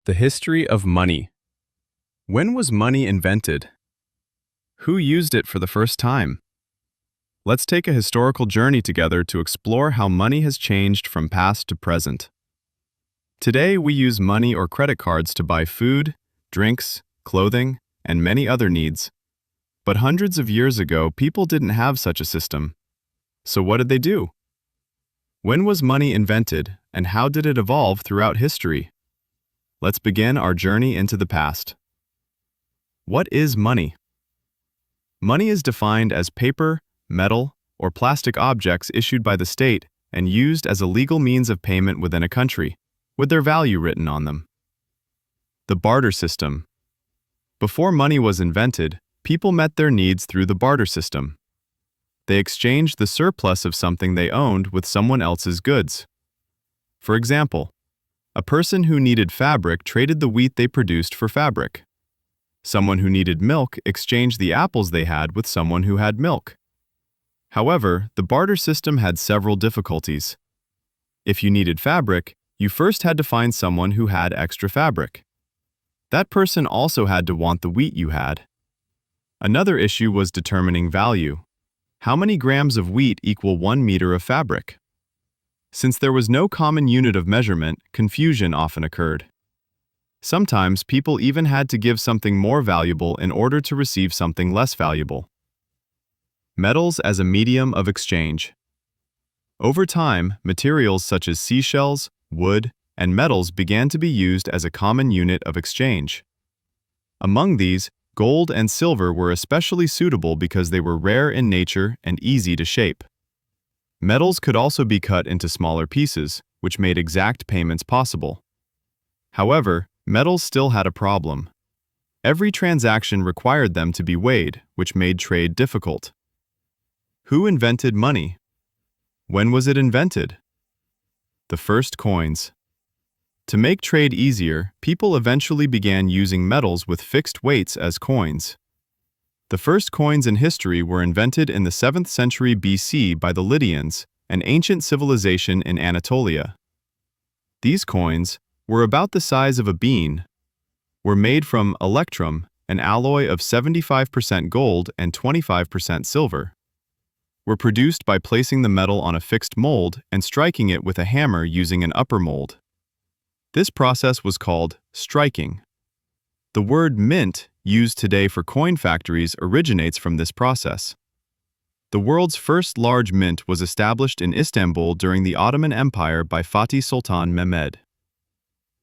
The history of money. When was money invented? Who used it for the first time? Let's take a historical journey together to explore how money has changed from past to present. Today, we use money or credit cards to buy food, drinks, clothing, and many other needs. But hundreds of years ago, people didn't have such a system. So what did they do? When was money invented, and how did it evolve throughout history? Let's begin our journey into the past. What is money? Money is defined as paper, metal, or plastic objects issued by the state and used as a legal means of payment within a country, with their value written on them. The barter system. Before money was invented, people met their needs through the barter system. They exchanged the surplus of something they owned with someone else's goods. For example, a person who needed fabric traded the wheat they produced for fabric. Someone who needed milk exchanged the apples they had with someone who had milk. However, the barter system had several difficulties. If you needed fabric, you first had to find someone who had extra fabric. That person also had to want the wheat you had. Another issue was determining value. How many grams of wheat equal 1 meter of fabric? Since there was no common unit of measurement, confusion often occurred. Sometimes people even had to give something more valuable in order to receive something less valuable. Metals as a medium of exchange. Over time, materials such as seashells, wood, and metals began to be used as a common unit of exchange. Among these, gold and silver were especially suitable because they were rare in nature and easy to shape. Metals could also be cut into smaller pieces, which made exact payments possible. However, metals still had a problem. Every transaction required them to be weighed, which made trade difficult. Who invented money? When was it invented? The first coins. To make trade easier, people eventually began using metals with fixed weights as coins. The first coins in history were invented in the 7th century BC by the Lydians, an ancient civilization in Anatolia. These coins, were about the size of a bean, were made from electrum, an alloy of 75% gold and 25% silver. Were produced by placing the metal on a fixed mold and striking it with a hammer using an upper mold. This process was called striking. The word mint, used today for coin factories, originates from this process. The world's first large mint was established in Istanbul during the Ottoman Empire by Fatih Sultan Mehmed.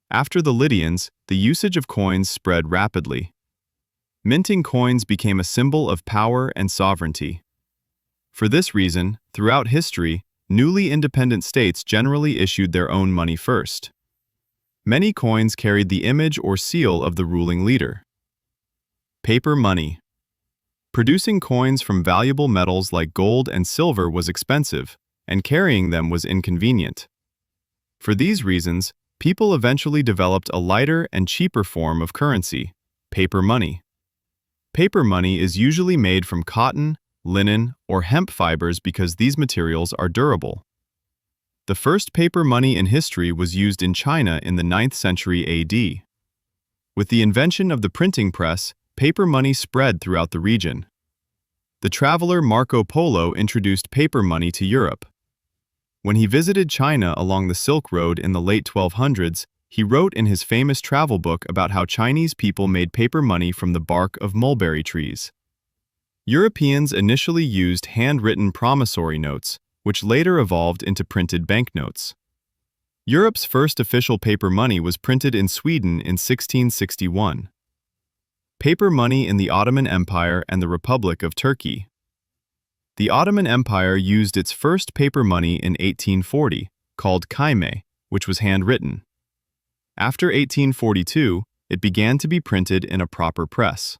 After the Lydians, the usage of coins spread rapidly. Minting coins became a symbol of power and sovereignty. For this reason, throughout history, newly independent states generally issued their own money first. Many coins carried the image or seal of the ruling leader. Paper money. Producing coins from valuable metals like gold and silver was expensive, and carrying them was inconvenient. For these reasons, people eventually developed a lighter and cheaper form of currency, paper money. Paper money is usually made from cotton, linen, or hemp fibers because these materials are durable. The first paper money in history was used in China in the 9th century AD. With the invention of the printing press, paper money spread throughout the region. The traveler Marco Polo introduced paper money to Europe. When he visited China along the Silk Road in the late 1200s, he wrote in his famous travel book about how Chinese people made paper money from the bark of mulberry trees. Europeans initially used handwritten promissory notes, which later evolved into printed banknotes. Europe's first official paper money was printed in Sweden in 1661. Paper money in the Ottoman Empire and the Republic of Turkey. The Ottoman Empire used its first paper money in 1840, called kayme, which was handwritten. After 1842, it began to be printed in a proper press.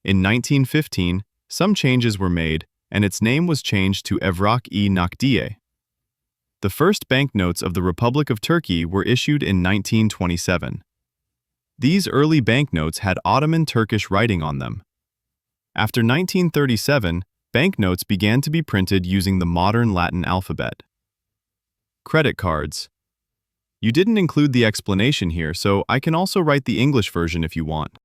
In 1915, some changes were made, and its name was changed to Evrak-i The first banknotes of the Republic of Turkey were issued in 1927. These early banknotes had Ottoman Turkish writing on them. After 1937, banknotes began to be printed using the modern Latin alphabet. Credit cards. You didn't include the explanation here, so I can also write the English version if you want.